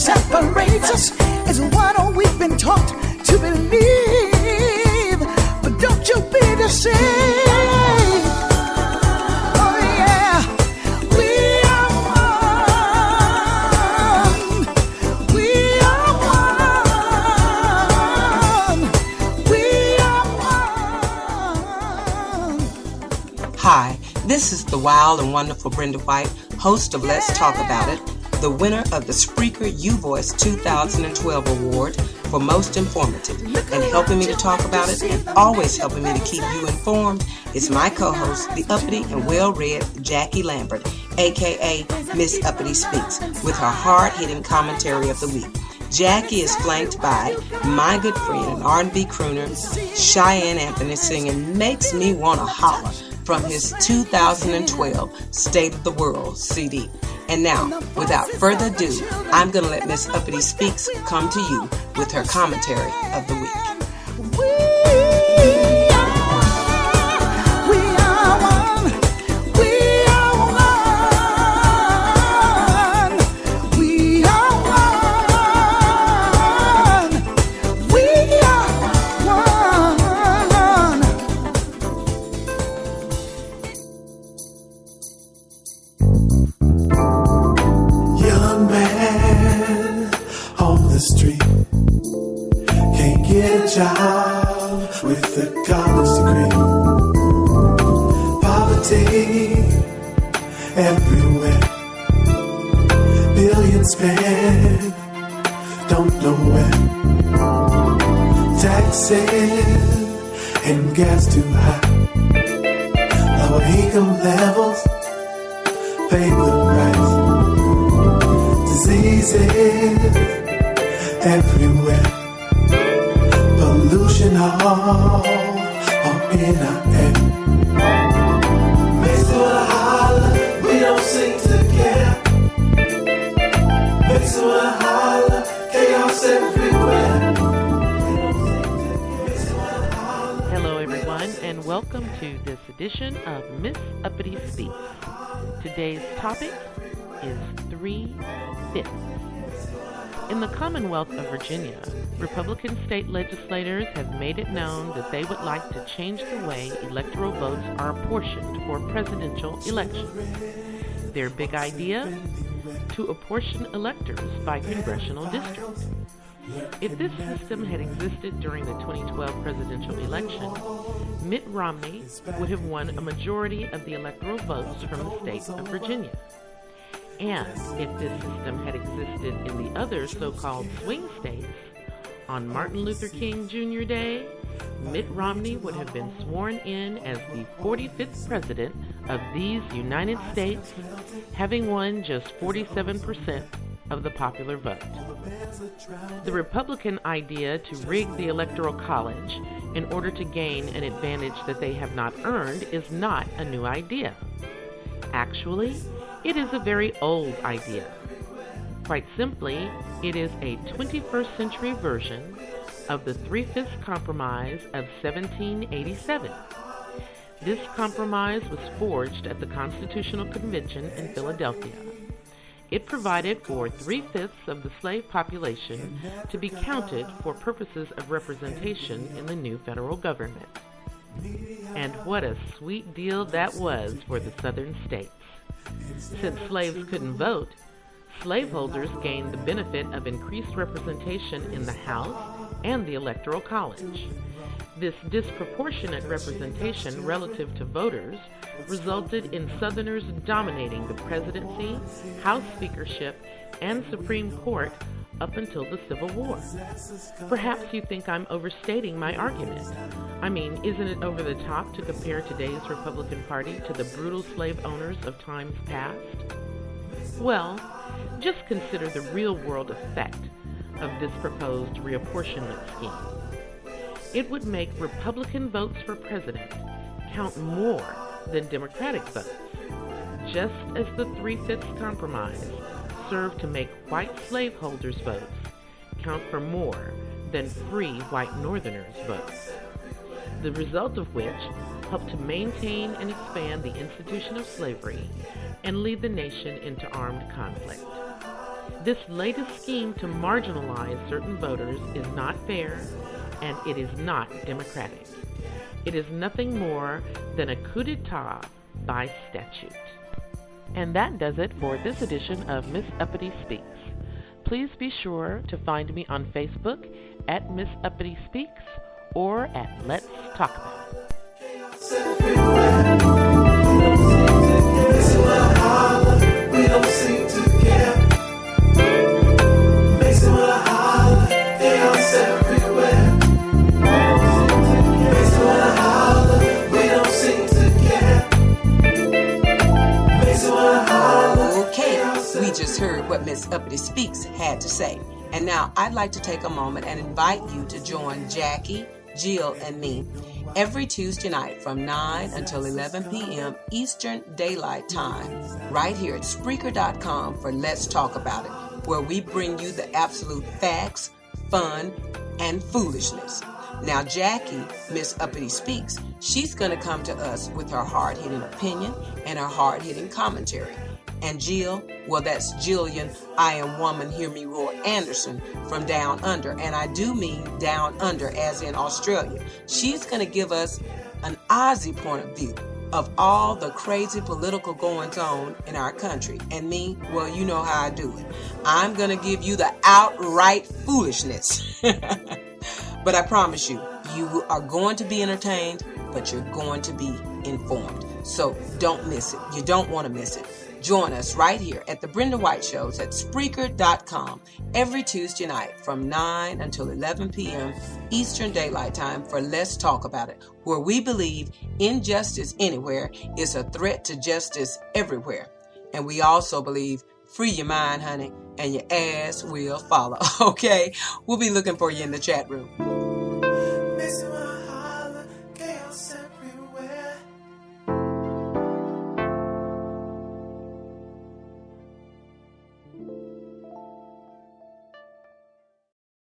separates us is what we've been taught to believe. But don't you be deceived. Oh yeah, we are one. We are one. We are one. Hi, this is the wild and wonderful Brenda White, host of Let's Talk About It, the winner of the Spreaker U-Voice 2012 Award for Most Informative. And helping me to talk about it and always helping me to keep you informed is my co-host, the uppity and well-read Jackie Lambert, a.k.a. MsUppitySpeaks, with her hard-hitting commentary of the week. Jackie is flanked by my good friend and R&B crooner, Cheyenne Anthony, singing Makes Me Wanna Holler from his 2012 State of the World CD. And now, without further ado, I'm going to let MsUppitySpeaks come to you with her commentary of the week. Job with a college degree. Poverty everywhere. Billions spent, don't know where. Taxes and gas too high. Lower income levels pay the price. Diseases everywhere. Pollution all in our air. Makes me wanna holler, we don't seem to care. Makes me wanna holler, chaos everywhere. Hello everyone, and welcome to this edition of MsUppitySpeaks. Today's topic is 3/5. In the Commonwealth of Virginia, Republican state legislators have made it known that they would like to change the way electoral votes are apportioned for presidential elections. Their big idea? To apportion electors by congressional district. If this system had existed during the 2012 presidential election, Mitt Romney would have won a majority of the electoral votes from the state of Virginia. And if this system had existed in the other so-called swing states, on Martin Luther King Jr. Day, Mitt Romney would have been sworn in as the 45th president of these United States, having won just 47% of the popular vote. The Republican idea to rig the Electoral College in order to gain an advantage that they have not earned is not a new idea. Actually, it is a very old idea. Quite simply, it is a 21st century version of the 3/5 Compromise of 1787. This compromise was forged at the Constitutional Convention in Philadelphia. It provided for 3/5 of the slave population to be counted for purposes of representation in the new federal government. And what a sweet deal that was for the southern states. Since slaves couldn't vote, slaveholders gained the benefit of increased representation in the House and the Electoral College. This disproportionate representation relative to voters resulted in Southerners dominating the presidency, House speakership, and Supreme Court up until the Civil War. Perhaps you think I'm overstating my argument. I mean, isn't it over the top to compare today's Republican Party to the brutal slave owners of times past? Well, just consider the real-world effect of this proposed reapportionment scheme. It would make Republican votes for president count more than Democratic votes, just as the 3/5 Compromise served to make white slaveholders' votes count for more than free white Northerners' votes, the result of which helped to maintain and expand the institution of slavery and lead the nation into armed conflict. This latest scheme to marginalize certain voters is not fair, and it is not democratic. It is nothing more than a coup d'etat by statute. And that does it for this edition of Miss Uppity Speaks. Please be sure to find me on Facebook at MsUppitySpeaks or at Let's Talk About It. We don't seem to care. Makes me wanna holler, chaos everywhere. Makes me wanna holler, we don't seem to care. Makes me wanna holler. Okay, we just heard what Miss Uppity Speaks had to say. And now I'd like to take a moment and invite you to join Jackie, Jill, and me every Tuesday night from 9 until 11 p.m. Eastern Daylight Time, right here at Spreaker.com for Let's Talk About It, where we bring you the absolute facts, fun, and foolishness. Now, Jackie, Miss Uppity Speaks, she's going to come to us with her hard-hitting opinion and her hard-hitting commentary. And Jill, well, that's Jillian, I Am Woman, Hear Me Roar Anderson from Down Under. And I do mean Down Under, as in Australia. She's going to give us an Aussie point of view of all the crazy political goings-on in our country. And me, well, you know how I do it. I'm going to give you the outright foolishness. But I promise you, you are going to be entertained, but you're going to be informed. So don't miss it. You don't want to miss it. Join us right here at the Brenda White Shows at Spreaker.com every Tuesday night from 9 until 11 p.m. Eastern Daylight Time for Let's Talk About It, where we believe injustice anywhere is a threat to justice everywhere. And we also believe free your mind, honey, and your ass will follow. Okay? We'll be looking for you in the chat room.